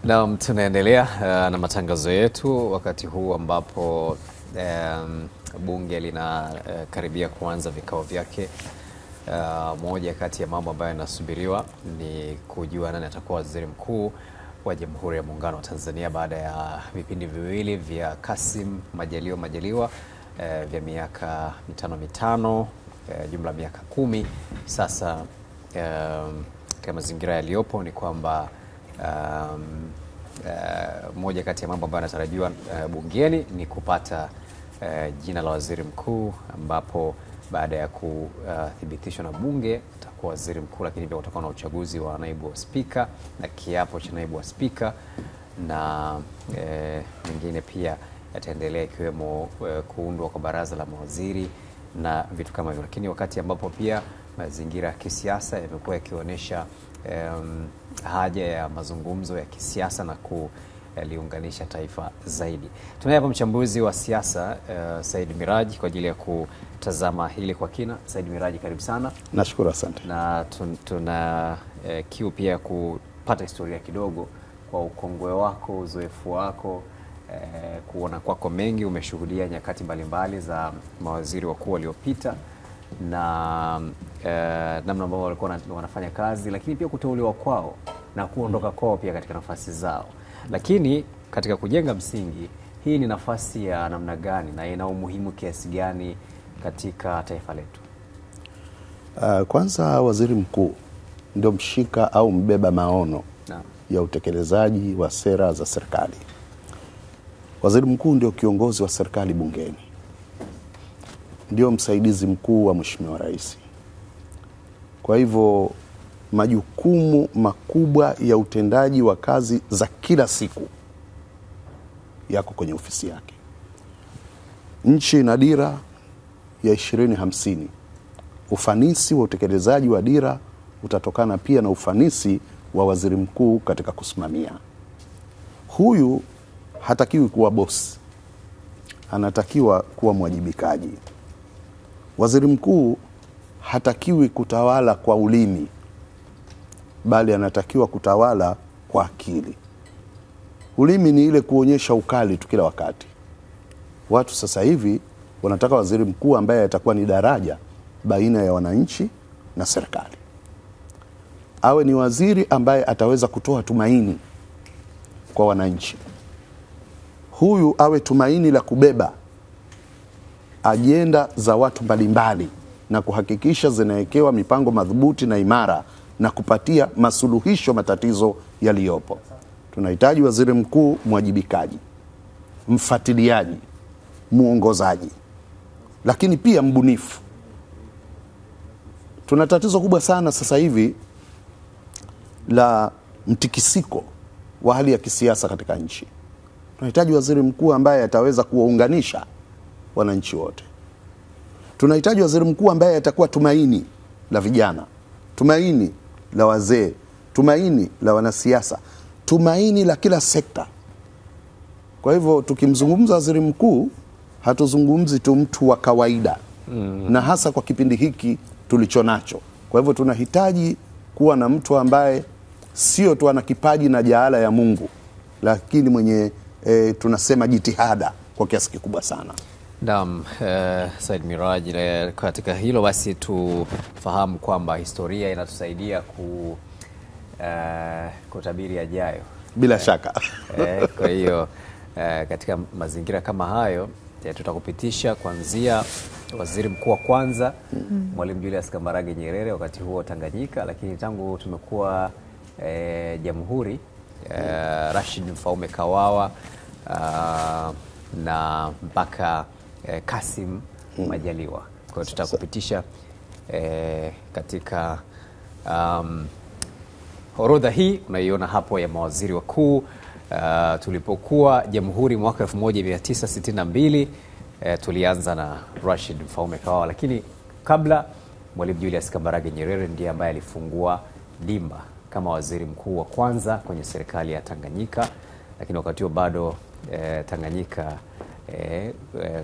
Na tunaendelea na matangazo yetu wakati huu ambapo bunge linakaribia kuanza vikao vyake. Moja kati ya mambo ambayo yanasubiriwa ni kujua nani atakuwa waziri mkuu wa Jamhuri ya Muungano wa Tanzania baada ya vipindi viwili vya Kassim Majaliwa vya miaka mitano, jumla miaka 10. Sasa katika mazingira yaliyopo ni kwamba moja kati ya mambo ambayo yanatarajiwa bungeni ni kupata jina la waziri mkuu, ambapo baada ya kuthibitishwa na bunge atakuwa waziri mkuu, lakini pia kutakuwa na uchaguzi wa naibu wa spika na kiapo cha naibu wa spika na mengine pia yataendelea, ikiwemo kuundwa kwa baraza la mawaziri na vitu kama hivyo. Lakini wakati ambapo pia mazingira ya kisiasa yamekuwa yakionyesha haja ya mazungumzo ya kisiasa na kuliunganisha taifa zaidi. Tunaye hapa mchambuzi wa siasa Said Miraji kwa ajili ya kutazama hili kwa kina. Said Miraji, karibu sana. Nashukuru, asante. Na tuna kiu pia kupata historia kidogo kwa ukongwe wako, uzoefu wako, kuona kwako mengi. Umeshuhudia nyakati mbalimbali za mawaziri wakuu waliopita na namna ambao walikuwa wanafanya kazi, lakini pia kuteuliwa kwao na kuondoka kwao pia katika nafasi zao. Lakini katika kujenga msingi, hii ni nafasi ya namna gani na ina umuhimu kiasi gani katika taifa letu? Kwanza, waziri mkuu ndio mshika au mbeba maono ya utekelezaji wa sera za serikali. Waziri mkuu ndio kiongozi wa serikali bungeni, ndio msaidizi mkuu wa Mheshimiwa Rais. Kwa hivyo majukumu makubwa ya utendaji wa kazi za kila siku yako kwenye ofisi yake. Nchi ina dira ya 2050. Ufanisi wa utekelezaji wa dira utatokana pia na ufanisi wa waziri mkuu katika kusimamia. Huyu hatakiwi kuwa bosi, anatakiwa kuwa mwajibikaji. Waziri mkuu hatakiwi kutawala kwa ulimi, bali anatakiwa kutawala kwa akili. Ulimi ni ile kuonyesha ukali tu kila wakati. Watu sasa hivi wanataka waziri mkuu ambaye atakuwa ni daraja baina ya wananchi na serikali. Awe ni waziri ambaye ataweza kutoa tumaini kwa wananchi. Huyu awe tumaini la kubeba ajenda za watu mbalimbali na kuhakikisha zinawekewa mipango madhubuti na imara na kupatia masuluhisho matatizo yaliyopo. Tunahitaji waziri mkuu mwajibikaji, mfuatiliaji, muongozaji, lakini pia mbunifu. Tuna tatizo kubwa sana sasa hivi la mtikisiko wa hali ya kisiasa katika nchi. Tunahitaji waziri mkuu ambaye ataweza kuwaunganisha wananchi wote. Tunahitaji waziri mkuu ambaye atakuwa tumaini la vijana, tumaini la wazee, tumaini la wanasiasa, tumaini la kila sekta. Kwa hivyo tukimzungumza waziri mkuu, hatuzungumzi tu mtu wa kawaida, na hasa kwa kipindi hiki tulichonacho. Kwa hivyo tunahitaji kuwa na mtu ambaye sio tu ana kipaji na jaala ya Mungu, lakini mwenye tunasema jitihada kwa kiasi kikubwa sana. Naam, Said Miraji, katika hilo basi tufahamu kwamba historia inatusaidia kutabiri yajayo. Bila shaka. Kwa hiyo katika mazingira kama hayo tutakupitisha kuanzia waziri mkuu wa kwanza Mwalimu Julius Kambarage Nyerere, wakati huo Tanganyika, lakini tangu tumekuwa jamhuri Rashid Mfaume Kawawa na mpaka Kassim Majaliwa. Kwa hiyo tutakupitisha katika orodha hii unaiona hapo ya mawaziri wakuu. Tulipokuwa jamhuri mwaka 1962 tulianza na Rashid Mfaume Kawawa, lakini kabla Mwalimu Julius Kambarage Nyerere ndiye ambaye alifungua dimba kama waziri mkuu wa kwanza kwenye serikali ya Tanganyika, lakini wakati huo bado Tanganyika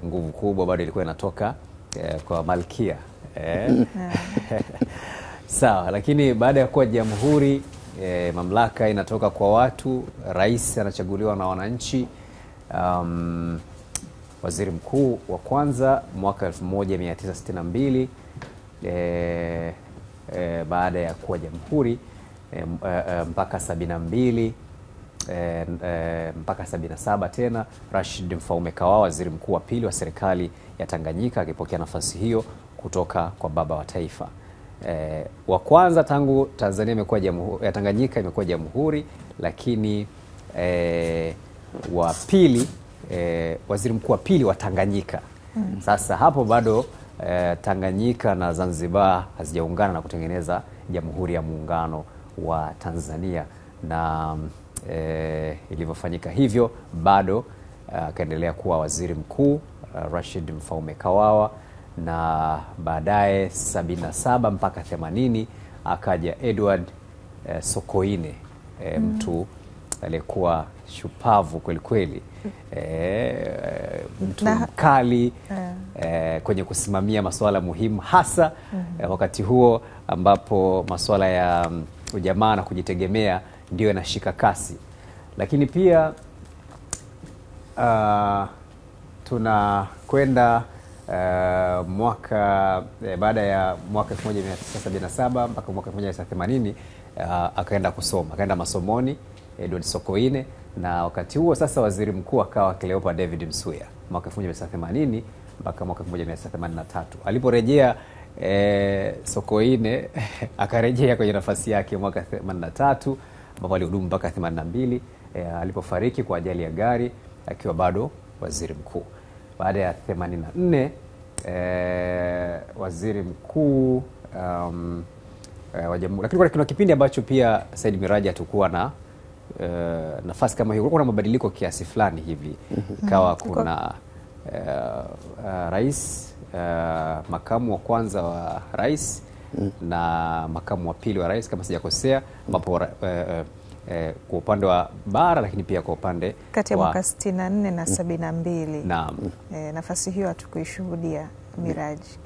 nguvu kubwa bado ilikuwa inatoka kwa Malkia. Sawa, lakini baada ya kuwa jamhuri mamlaka inatoka kwa watu, rais anachaguliwa na wananchi. Waziri mkuu wa kwanza mwaka 1962 baada ya kuwa jamhuri mpaka 72 mpaka 77 tena Rashid Mfaume Kawawa, waziri mkuu wa pili wa serikali ya Tanganyika, akipokea nafasi hiyo kutoka kwa baba wa taifa. Wa kwanza tangu Tanzania imekuwa jamhuri, ya Tanganyika imekuwa jamhuri, lakini wa pili, waziri mkuu wa pili wa Tanganyika. Sasa hapo bado Tanganyika na Zanzibar hazijaungana na kutengeneza Jamhuri ya Muungano wa Tanzania, na ilivyofanyika hivyo bado akaendelea kuwa waziri mkuu Rashid Mfaume Kawawa, na baadaye 77 mpaka 80 akaja Edward Sokoine, mtu aliyekuwa shupavu kweli kweli, mtu mkali kwenye kusimamia masuala muhimu, hasa wakati huo ambapo masuala ya ujamaa na kujitegemea ndio yanashika kasi. Lakini pia tunakwenda mwaka baada ya mwaka 1977 mpaka mwaka 1980 akaenda kusoma, akaenda masomoni Edward Sokoine, na wakati huo sasa waziri mkuu akawa Cleopa David Msuya mwaka 1980 mpaka mwaka 1983. Aliporejea Sokoine akarejea kwenye nafasi yake mwaka 83 ambapo alihudumu mpaka 82 alipofariki kwa ajali ya gari akiwa bado waziri mkuu. Baada ya 84 waziri mkuu wa jamhuri. Lakini kuna kipindi ambacho pia Said Miraji hatakuwa na nafasi kama hiyo. Kuna mabadiliko kiasi fulani hivi, ikawa kuna rais, makamu wa kwanza wa rais na makamu wa pili wa rais kama sijakosea, ambapo kwa upande wa bara lakini pia kwa upande kati ya mwaka 64 na 72. Naam. Nafasi hiyo hatukuishuhudia Miraji.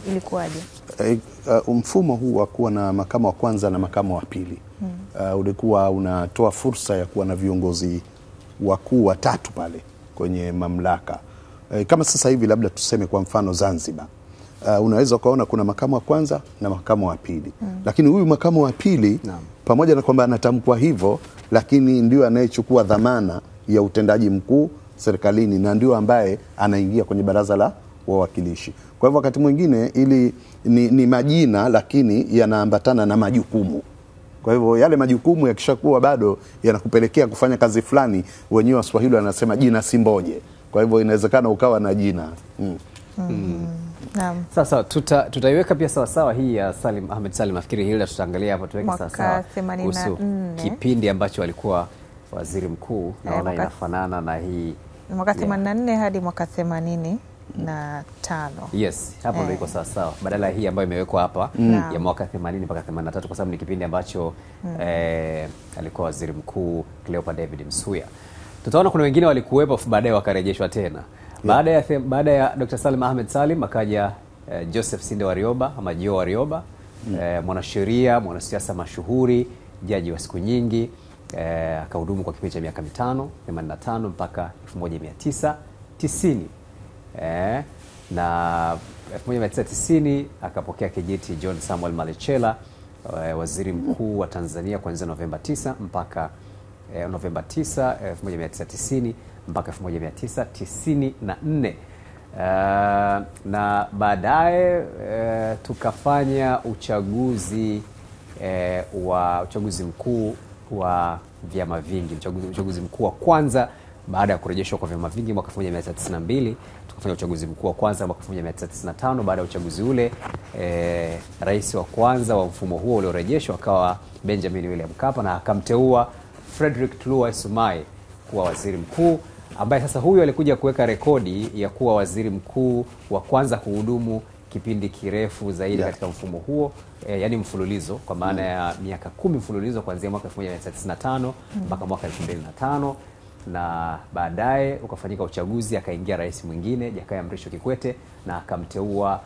Ilikuwaje? Mfumo huu wa kuwa na makamu wa kwanza na makamu wa pili ulikuwa unatoa fursa ya kuwa na viongozi wakuu watatu pale kwenye mamlaka. Kama sasa hivi labda tuseme kwa mfano Zanzibar, unaweza ukaona kuna makamu wa kwanza na makamu wa pili, lakini huyu makamu wa pili pamoja na kwamba anatamkwa hivyo, lakini ndio anayechukua dhamana ya utendaji mkuu serikalini na ndio ambaye anaingia kwenye baraza la wawakilishi. Kwa hivyo wakati mwingine ili ni majina lakini yanaambatana na majukumu. Kwa hivyo yale majukumu yakishakuwa bado yanakupelekea kufanya kazi fulani, wenyewe Waswahili wanasema jina simboje. Kwa hivyo inawezekana ukawa na jina. Naam. Sasa tutaiweka pia sawa sawa hii ya Salim Ahmed Salim, nafikiri hili tutaangalia hapo, tuweke sawa sawa kuhusu kipindi ambacho alikuwa waziri mkuu, naona inafanana na hii mwaka 84 hadi mwaka 85. Yes, hapo ndio iko sawa sawa, badala hii ambayo imewekwa hapa ya mwaka 80 mpaka 83, kwa sababu ni kipindi ambacho alikuwa waziri mkuu Cleopa David Msuya. Tutaona kuna wengine walikuwepo baadaye wakarejeshwa tena. Baada ya Dr. Salim Ahmed Salim akaja Joseph Sinde Warioba ama Joe Warioba, mwanasheria, mwanasiasa mashuhuri, jaji wa siku nyingi, akahudumu kwa kipindi cha miaka 5, 85 mpaka 1990. Na 1990 akapokea kijiti John Samuel Malechela, waziri mkuu wa Tanzania kuanzia Novemba 9 mpaka Novemba 9 1990 mpaka 1994. Na baadaye tukafanya uchaguzi mkuu wa vyama vingi, uchaguzi mkuu wa kwanza baada ya kurejeshwa kwa vyama vingi mwaka 1992. Tukafanya uchaguzi mkuu wa kwanza mwaka 1995. Baada ya uchaguzi ule rais wa kwanza wa mfumo huo uliorejeshwa akawa Benjamin William Mkapa, na akamteua Frederick Tluway Sumaye kuwa waziri mkuu, ambaye sasa huyu alikuja kuweka rekodi ya kuwa waziri mkuu wa kwanza kuhudumu kipindi kirefu zaidi katika mfumo huo, yani mfululizo, kwa maana ya miaka 10 mfululizo kuanzia mwaka 1995 mpaka mwaka 2005. Na baadaye ukafanyika uchaguzi, akaingia rais mwingine Jakaya Mrisho Kikwete, na akamteua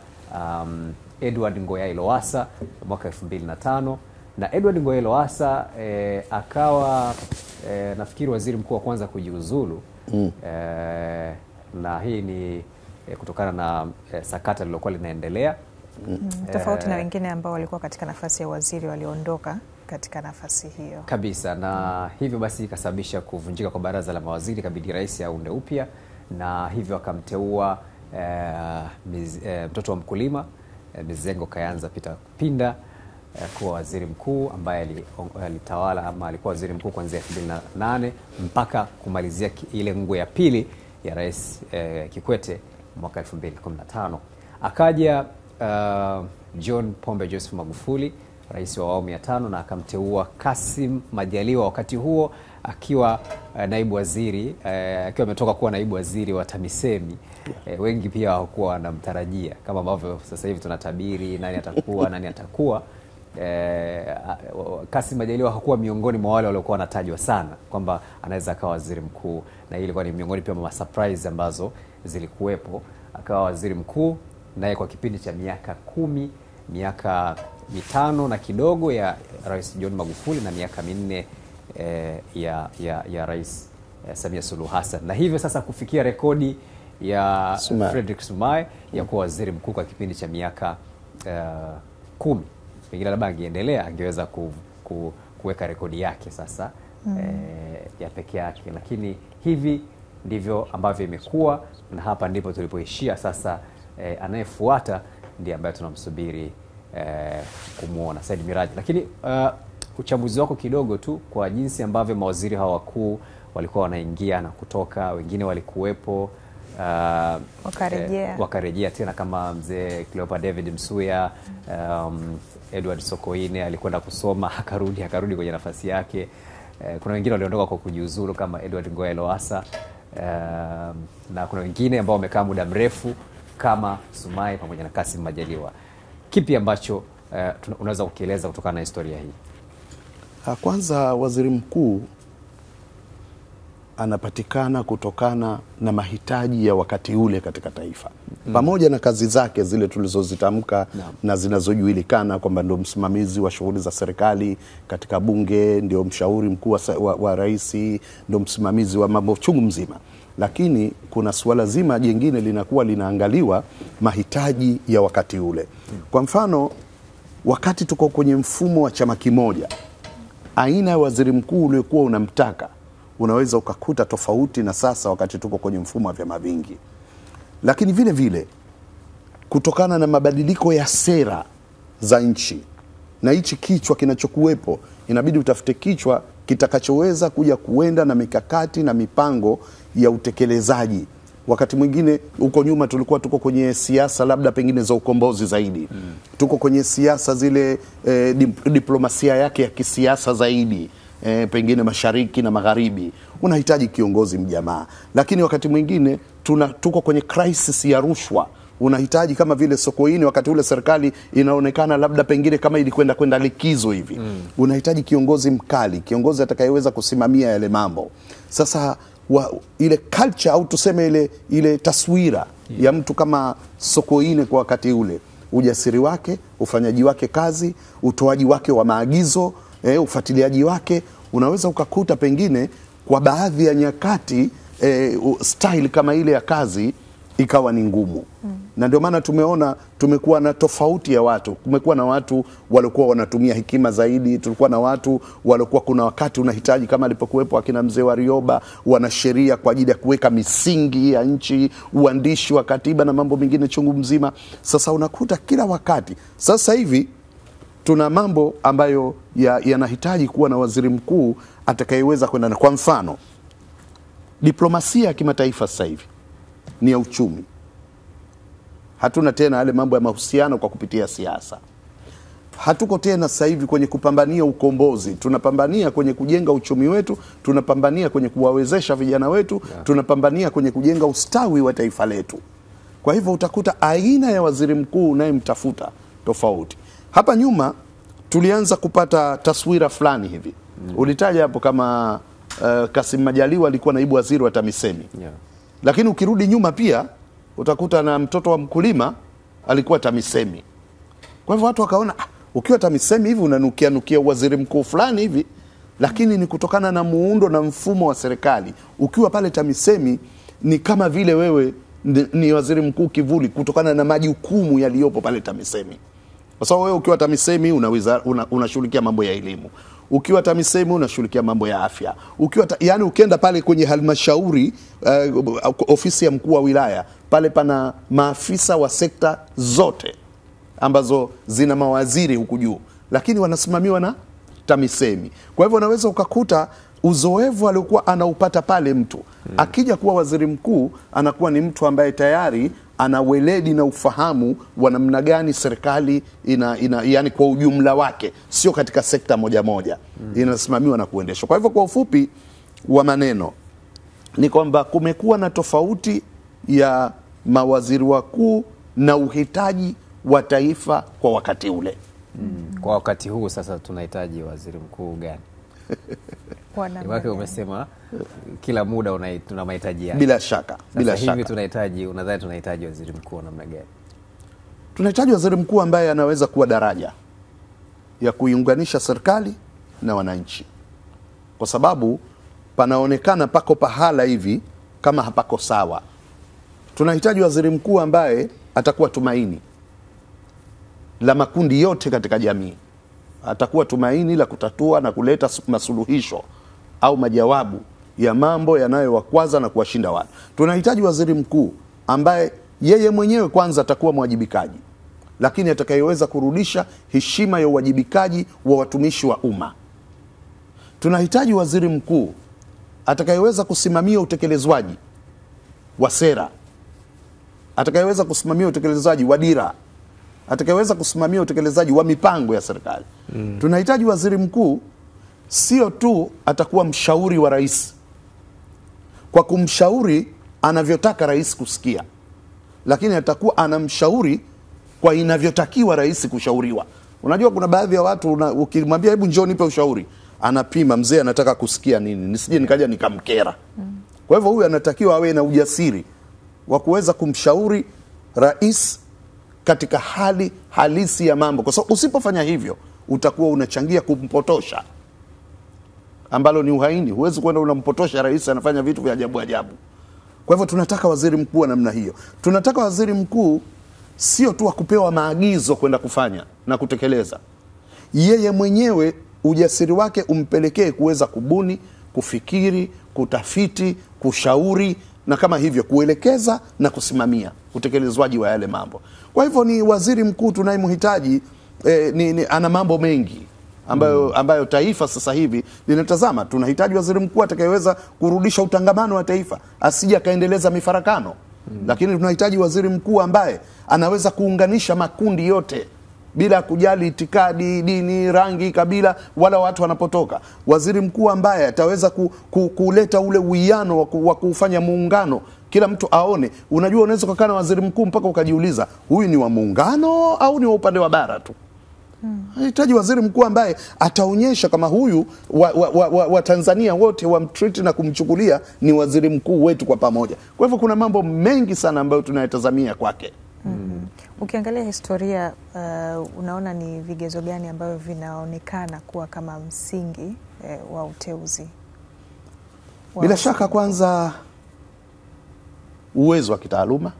Edward Ngoyai Lowassa mwaka 2005. na Edward Ngoyai Lowassa akawa nafikiri waziri mkuu wa kwanza kujiuzulu. Na hii ni kutokana na sakata lilokuwa linaendelea. Tofauti na wengine ambao walikuwa katika nafasi ya waziri walioondoka katika nafasi hiyo kabisa, na hivyo basi ikasababisha kuvunjika kwa baraza la mawaziri, kabidi rais aunde upya, na hivyo akamteua mtoto wa mkulima Mizengo Kayanza Peter Pinda kuwa waziri mkuu, ambaye alitawala ama alikuwa waziri mkuu kuanzia 2008 mpaka kumalizia ile ngwe ya pili ya Rais Kikwete mwaka 2015. Akaja John Pombe Joseph Magufuli, rais wa awamu ya 5, na akamteua Kassim Majaliwa, wakati huo akiwa naibu waziri, akiwa ametoka kuwa naibu waziri wa TAMISEMI. Wengi pia hawakuwa wanamtarajia, kama ambavyo sasa hivi tunatabiri nani atakuwa nani atakuwa. Kassim Majaliwa hakuwa miongoni mwa wale waliokuwa wanatajwa sana kwamba anaweza akawa waziri mkuu, na hii ilikuwa ni miongoni pia mwa surprise ambazo zilikuwepo. Akawa waziri mkuu naye kwa kipindi cha miaka 10, miaka 5 na kidogo ya Rais John Magufuli na miaka 4 ya Rais Samia Suluhu Hassan, na hivyo sasa kufikia rekodi ya Frederick Sumaye ya kuwa waziri mkuu kwa kipindi cha miaka 10. Pengine labda angeendelea angeweza kuweka rekodi yake sasa ya peke yake, lakini hivi ndivyo ambavyo imekuwa, na hapa ndipo tulipoishia. Sasa anayefuata ndiye ambaye tunamsubiri kumuona, Said Miraji. Lakini uchambuzi wako kidogo tu kwa jinsi ambavyo mawaziri hawa wakuu walikuwa wanaingia na kutoka, wengine walikuwepo wakarejea tena, kama mzee Cleopa David Msuya, Edward Sokoine alikwenda kusoma akarudi kwenye nafasi yake. Kuna wengine waliondoka kwa kujiuzulu kama Edward Ngoyai Lowassa, na kuna wengine ambao wamekaa muda mrefu kama Sumaye pamoja na Kassim Majaliwa. Kipi ambacho unaweza kukieleza kutokana na historia hii? Kwanza, waziri mkuu anapatikana kutokana na mahitaji ya wakati ule katika taifa, pamoja na kazi zake zile tulizozitamka na zinazojulikana kwamba ndio msimamizi wa shughuli za serikali katika bunge, ndio mshauri mkuu wa rais, ndio msimamizi wa mambo chungu mzima. Lakini kuna suala zima jingine linakuwa linaangaliwa mahitaji ya wakati ule. Kwa mfano, wakati tuko kwenye mfumo wa chama kimoja, aina ya waziri mkuu uliokuwa unamtaka unaweza ukakuta tofauti na sasa wakati tuko kwenye mfumo wa vyama vingi. Lakini vile vile kutokana na mabadiliko ya sera za nchi na hichi kichwa kinachokuwepo, inabidi utafute kichwa kitakachoweza kuja kuenda na mikakati na mipango ya utekelezaji. Wakati mwingine huko nyuma tulikuwa tuko kwenye siasa labda pengine za ukombozi zaidi. Tuko kwenye siasa zile diplomasia yake ya kisiasa zaidi. Pengine mashariki na magharibi, unahitaji kiongozi mjamaa. Lakini wakati mwingine tuko kwenye crisis ya rushwa, unahitaji kama vile Sokoine, wakati ule serikali inaonekana labda pengine kama ilikwenda likizo hivi. Unahitaji kiongozi mkali, kiongozi atakayeweza kusimamia yale mambo. Sasa ile culture au tuseme ile taswira ya mtu kama Sokoine kwa wakati ule, ujasiri wake, ufanyaji wake kazi, utoaji wake wa maagizo, ufuatiliaji wake, unaweza ukakuta pengine kwa baadhi ya nyakati style kama ile ya kazi ikawa ni ngumu. Na ndio maana tumeona tumekuwa na tofauti ya watu. Kumekuwa na watu walikuwa wanatumia hekima zaidi, tulikuwa na watu walikuwa kuna wakati unahitaji kama alipokuwepo akina mzee Warioba, wana sheria kwa ajili ya kuweka misingi ya nchi, uandishi wa katiba na mambo mengine chungu mzima. Sasa unakuta kila wakati. Sasa hivi tuna mambo ambayo yanahitaji kuwa na waziri mkuu atakayeweza kwenda. Kwa mfano, diplomasia ya kimataifa sasa hivi ni ya uchumi. Hatuna tena yale mambo ya mahusiano kwa kupitia siasa. Hatuko tena sasa hivi kwenye kupambania ukombozi. Tunapambania kwenye kujenga uchumi wetu, tunapambania kwenye kuwawezesha vijana wetu, tunapambania kwenye kujenga ustawi wa taifa letu. Kwa hivyo utakuta aina ya waziri mkuu unayemtafuta tofauti. Hapa nyuma tulianza kupata taswira fulani hivi. Ulitaja hapo kama Kassim Majaliwa alikuwa naibu waziri wa TAMISEMI. Lakini ukirudi nyuma pia utakuta na mtoto wa mkulima alikuwa TAMISEMI. Kwa hivyo watu wakaona Ukiwa TAMISEMI hivi unanukia waziri mkuu fulani hivi, lakini ni kutokana na muundo na mfumo wa serikali. Ukiwa pale TAMISEMI ni kama vile wewe ni waziri mkuu kivuli kutokana na majukumu yaliyopo pale TAMISEMI. Kwa sababu wewe ukiwa TAMISEMI unashughulikia mambo ya elimu. Ukiwa TAMISEMI unashughulikia mambo ya afya. Yani ukienda pale kwenye halmashauri ofisi ya mkuu wa wilaya, pale pana maafisa wa sekta zote ambazo zina mawaziri huku juu, lakini wanasimamiwa na TAMISEMI. Kwa hivyo unaweza ukakuta uzoefu aliokuwa anaupata pale mtu akija kuwa waziri mkuu, anakuwa ni mtu ambaye tayari ana weledi na ufahamu wa namna gani serikali yani kwa ujumla wake, sio katika sekta moja moja, inasimamiwa na kuendeshwa. Kwa hivyo kwa ufupi wa maneno ni kwamba kumekuwa na tofauti ya mawaziri wakuu na uhitaji wa taifa kwa wakati ule. Kwa wakati huu sasa tunahitaji waziri mkuu gani? Iwake umesema kila muda tuna mahitaji yake. Bila shaka. Bila shaka. Hivi unadhani tunahitaji waziri mkuu wa namna gani? Tunahitaji waziri mkuu ambaye anaweza kuwa daraja ya kuiunganisha serikali na wananchi. Kwa sababu panaonekana pako pahala hivi kama hapako sawa. Tunahitaji waziri mkuu ambaye atakuwa tumaini la makundi yote katika jamii. Atakuwa tumaini la kutatua na kuleta masuluhisho au majawabu ya mambo yanayowakwaza na kuwashinda watu. Tunahitaji waziri mkuu ambaye yeye mwenyewe kwanza atakuwa mwajibikaji, lakini atakayeweza kurudisha heshima ya uwajibikaji wa watumishi wa umma. Tunahitaji waziri mkuu atakayeweza kusimamia utekelezwaji wa sera, atakayeweza kusimamia utekelezaji wa dira, atakayeweza kusimamia utekelezaji wa mipango ya serikali. Tunahitaji waziri mkuu sio tu atakuwa mshauri wa rais kwa kumshauri anavyotaka rais kusikia, lakini atakuwa anamshauri kwa inavyotakiwa rais kushauriwa. Unajua kuna baadhi ya watu ukimwambia hebu njoo nipe ushauri, anapima mzee anataka kusikia nini, nisije nikaja nikamkera. Kwa hivyo huyu anatakiwa awe na ujasiri wa kuweza kumshauri rais katika hali halisi ya mambo, kwa sababu usipofanya hivyo utakuwa unachangia kumpotosha, ambalo ni uhaini. Huwezi kwenda unampotosha rais anafanya vitu vya ajabu ajabu. Kwa hivyo tunataka waziri mkuu wa namna hiyo. Tunataka waziri mkuu sio tu kupewa maagizo kwenda kufanya na kutekeleza. Yeye mwenyewe ujasiri wake umpelekee kuweza kubuni, kufikiri, kutafiti, kushauri na kama hivyo kuelekeza na kusimamia utekelezwaji wa yale mambo. Kwa hivyo ni waziri mkuu tunayemhitaji ana mambo mengi ambayo taifa sasa hivi linatazama. Tunahitaji waziri mkuu atakayeweza kurudisha utangamano wa taifa, asije akaendeleza mifarakano. Lakini tunahitaji waziri mkuu ambaye anaweza kuunganisha makundi yote bila kujali itikadi, dini, rangi, kabila wala watu wanapotoka. Waziri mkuu ambaye ataweza kuleta ule uwiano wa kufanya muungano, kila mtu aone. Unajua unaweza kukaa na waziri mkuu mpaka ukajiuliza huyu ni wa muungano au ni wa upande wa bara tu. Tunahitaji waziri mkuu ambaye ataonyesha kama huyu wa Tanzania wote wamtreat na kumchukulia ni waziri mkuu wetu kwa pamoja. Kwa hivyo kuna mambo mengi sana ambayo tunayatazamia kwake. Ukiangalia historia unaona ni vigezo gani ambavyo vinaonekana kuwa kama msingi wa uteuzi? Bila shaka kwanza uwezo wa kitaaluma,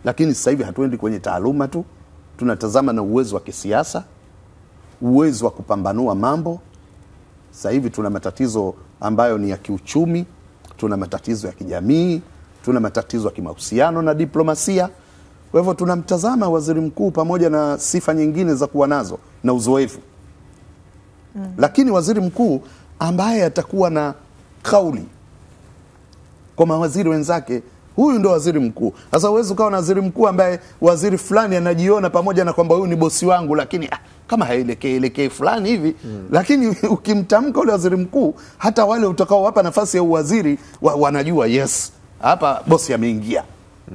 lakini sasa hivi hatuendi kwenye taaluma tu, tunatazama na uwezo wa kisiasa, uwezo wa kupambanua mambo. Sasa hivi tuna matatizo ambayo ni ya kiuchumi, tuna matatizo ya kijamii, tuna matatizo ya kimahusiano na diplomasia. Kwa hivyo tunamtazama waziri mkuu pamoja na sifa nyingine za kuwa nazo na uzoefu. Lakini waziri mkuu ambaye atakuwa na kauli kwa mawaziri wenzake, huyu ndo waziri mkuu. Sasa huwezi ukawa na waziri mkuu ambaye waziri fulani anajiona pamoja na kwamba huyu ni bosi wangu, lakini kama haelekei fulani hivi. Lakini ukimtamka ule waziri mkuu, hata wale utakao wapa nafasi ya uwaziri wanajua yes, hapa bosi ameingia.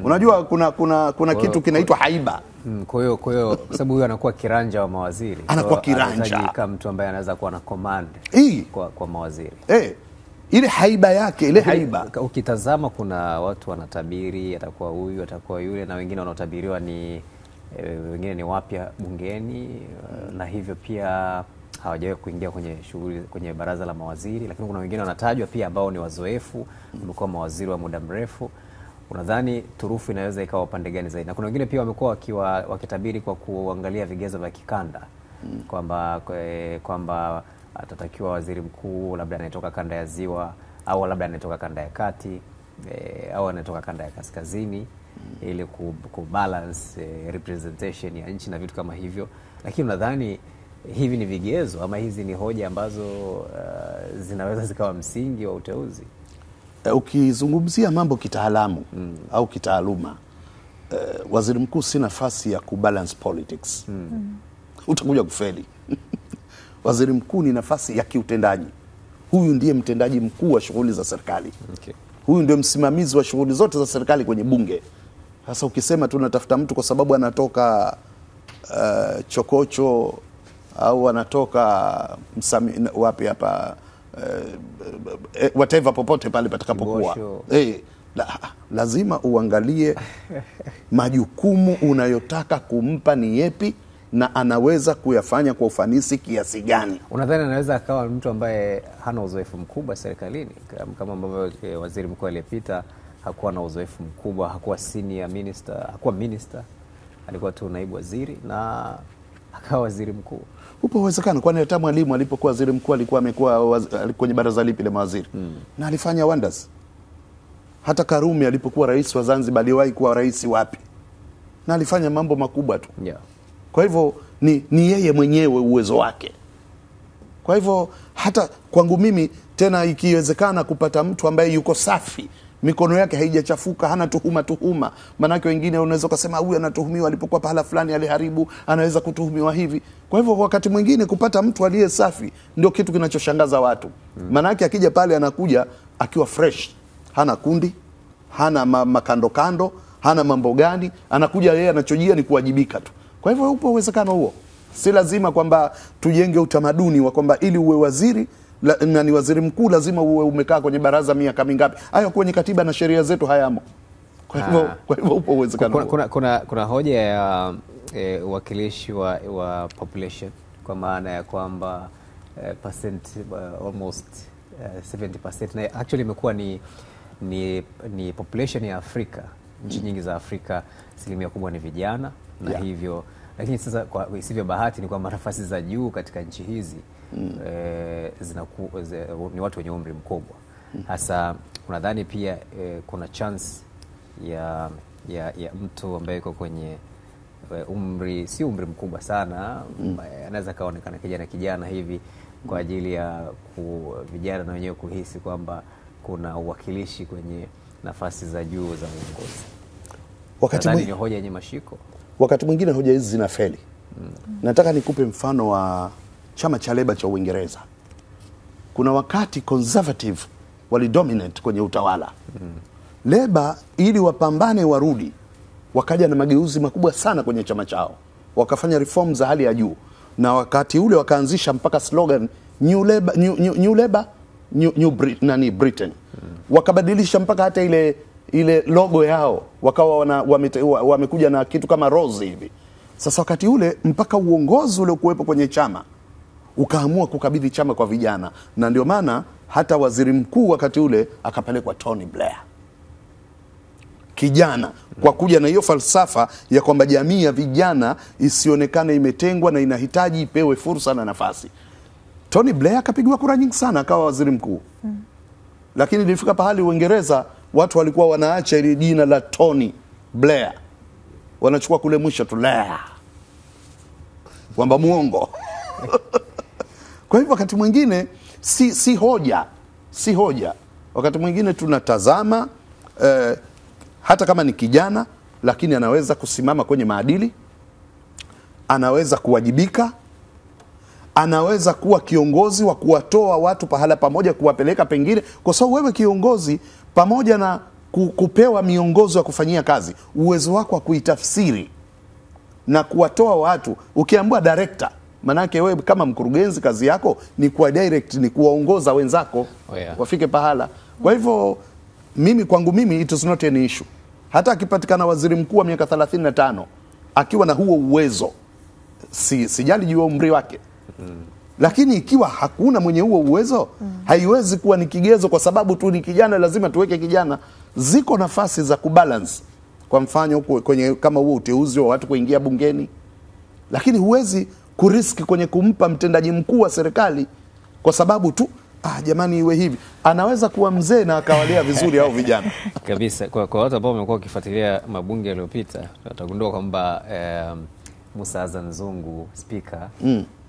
Unajua kuna kitu kinaitwa haiba. Kwa hiyo kwa sababu huyu anakuwa kiranja wa mawaziri. Anakuwa kiranja kama mtu ambaye anaweza kuwa na command kwa mawaziri. Ile haiba yake, ile haiba. Ukitazama kuna watu wanatabiri atakuwa huyu, atakuwa yule, na wengine wanaotabiriwa ni wengine ni wapya bungeni na hivyo pia hawajawahi kuingia kwenye shughuli kwenye baraza la mawaziri, lakini kuna wengine wanatajwa pia ambao ni wazoefu, wamekuwa mawaziri wa muda mrefu. Unadhani turufu inaweza ikawa upande gani zaidi? Na kuna wengine pia wamekuwa wakitabiri kwa kuangalia vigezo vya kikanda kwamba atatakiwa waziri mkuu labda anayetoka kanda ya Ziwa au labda anayetoka kanda ya Kati au anayetoka kanda ya Kaskazini ili kubalance representation ya nchi na vitu kama hivyo. Lakini unadhani hivi ni vigezo ama hizi ni hoja ambazo zinaweza zikawa msingi wa uteuzi? Ukizungumzia mambo kitaalamu au kitaaluma, waziri mkuu si nafasi ya kubalance politics. Utakuja kufeli. Waziri mkuu ni nafasi ya kiutendaji. Huyu ndiye mtendaji mkuu wa shughuli za serikali. Okay. Huyu ndio msimamizi wa shughuli zote za serikali kwenye bunge. Sasa ukisema tunatafuta mtu kwa sababu anatoka Chokocho au anatoka wapi hapa whatever popote pale patakapokuwa, lazima uangalie majukumu unayotaka kumpa ni yepi na anaweza kuyafanya kwa ufanisi kiasi gani. Unadhani anaweza akawa mtu ambaye hana uzoefu mkubwa serikalini kama ambavyo waziri mkuu aliyepita hakuwa na uzoefu mkubwa, hakuwa senior minister, hakuwa minister, alikuwa tu naibu waziri na akawa waziri mkuu? Upo uwezekano, kwani hata Mwalimu alipokuwa waziri mkuu alikuwa amekuwa kwenye baraza lipi la mawaziri na alifanya wonders. Hata Karume alipokuwa rais wa Zanzibar aliwahi kuwa rais wapi na alifanya mambo makubwa tu. Kwa hivyo ni yeye mwenyewe uwezo wake. Kwa hivyo hata kwangu mimi tena ikiwezekana kupata mtu ambaye yuko safi, mikono yake haijachafuka, hana tuhuma. Manake wengine unaweza kusema huyu anatuhumiwa alipokuwa pahala fulani aliharibu, anaweza kutuhumiwa hivi. Kwa hivyo wakati mwingine kupata mtu aliye safi ndio kitu kinachoshangaza watu. Manake akija pale anakuja akiwa fresh, hana kundi, hana makando, hana mambo gani, anakuja yeye anachojia ni kuwajibika tu. Kwa hivyo upo uwezekano huo. Si lazima kwamba tujenge utamaduni wa kwamba ili uwe waziri na ni waziri mkuu lazima uwe umekaa kwenye baraza miaka mingapi. Hayo kwenye katiba na sheria zetu hayamo. Kwa hivyo upo uwezekano. Kuna hoja ya uwakilishi wa population, kwa maana ya kwamba almost 70% na actually imekuwa ni population ya Afrika. Nchi nyingi za Afrika asilimia kubwa ni vijana na hivyo, lakini sasa kwa isivyo bahati ni kwamba nafasi za juu katika nchi hizi ni watu wenye umri mkubwa. Hasa unadhani pia kuna chance ya mtu ambaye yuko kwenye umri, si umri mkubwa sana, anaweza kaonekana kijana hivi kwa ajili ya vijana na wenyewe kuhisi kwamba kuna uwakilishi kwenye nafasi za juu za uongozi? Wakati ni hoja yenye mashiko. Wakati mwingine hoja hizi zinafeli. Nataka nikupe mfano wa chama cha Labour cha Uingereza. Kuna wakati conservative walidominate kwenye utawala. Labour ili wapambane warudi, wakaja na mageuzi makubwa sana kwenye chama chao. Wakafanya reforms za hali ya juu. Na wakati ule wakaanzisha mpaka slogan New Labour, New Britain. Wakabadilisha mpaka hata ile logo yao, wakawa wamekuja na kitu kama rose hivi. Sasa wakati ule mpaka uongozi ule kuwepo kwenye chama ukaamua kukabidhi chama kwa vijana, na ndio maana hata waziri mkuu wakati ule akapelekwa Tony Blair, kijana, kwa kuja na hiyo falsafa ya kwamba jamii ya vijana isionekane imetengwa na inahitaji ipewe fursa na nafasi. Tony Blair akapigwa kura nyingi sana akawa waziri mkuu. Lakini ilifika pahali Uingereza watu walikuwa wanaacha ile jina la Tony Blair, wanachukua kule mwisho tu Blair, kwamba muongo. Kwa hivyo wakati mwingine si hoja. Wakati mwingine tunatazama hata kama ni kijana, lakini anaweza kusimama kwenye maadili, anaweza kuwajibika, anaweza kuwa kiongozi wa kuwatoa watu pahala pamoja kuwapeleka pengine, kwa sababu wewe kiongozi pamoja na kupewa miongozo ya kufanyia kazi, uwezo wako wa kuitafsiri na kuwatoa watu. Ukiambiwa director, manake wewe kama mkurugenzi kazi yako ni kuwa direct, ni kuwaongoza wenzako wafike pahala. Kwa hivyo kwangu mimi it is not an issue. Hata akipatikana waziri mkuu wa miaka 35 akiwa na huo uwezo, sijali juu ya umri wake, lakini ikiwa hakuna mwenye huo uwezo, haiwezi kuwa ni kigezo kwa sababu tu ni kijana lazima tuweke kijana. Ziko nafasi za kubalance, kwa mfano kwenye kama huo uteuzi wa watu kuingia bungeni, lakini huwezi kuriski kwenye kumpa mtendaji mkuu wa serikali kwa sababu tu jamani iwe hivi. Anaweza kuwa mzee na akawalea vizuri au vijana kabisa. Kwa watu ambao wamekuwa wakifuatilia mabunge yaliyopita, watagundua kwamba Musa Azan Zungu spika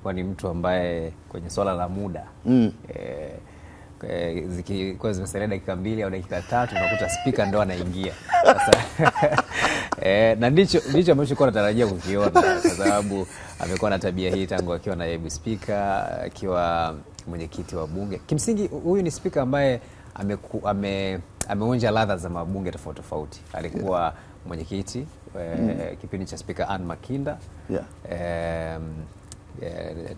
kwa ni mtu ambaye kwenye swala la muda zikikuwa zimesalia dakika 2 au dakika 3 unakuta spika ndo anaingia sasa. Na ndicho ambacho nilikuwa natarajia kukiona, kwa sababu amekuwa na tabia hii tangu akiwa naibu spika, akiwa mwenyekiti wa bunge. Kimsingi huyu ni spika ambaye ameonja ladha za mabunge tofauti tofauti. Alikuwa mwenyekiti kipindi cha spika Ann Makinda,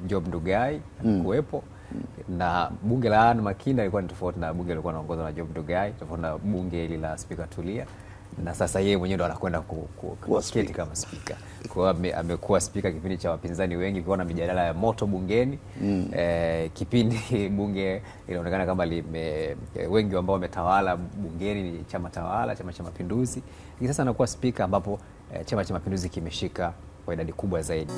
Job Ndugai alikuwepo, na bunge la Ann Makinda ilikuwa ni tofauti na bunge lilikuwa linaongozwa na Job Ndugai, tofauti na bunge hili la spika Tulia, na sasa yeye mwenyewe ndo anakwenda kuketi kama spika. Kwa hiyo amekuwa spika kipindi cha wapinzani wengi, kwa na mijadala ya moto bungeni. Kipindi bunge inaonekana kama wengi ambao wametawala bungeni ni chama tawala, Chama cha Mapinduzi. Sasa anakuwa spika ambapo Chama cha Mapinduzi kimeshika kwa idadi kubwa zaidi.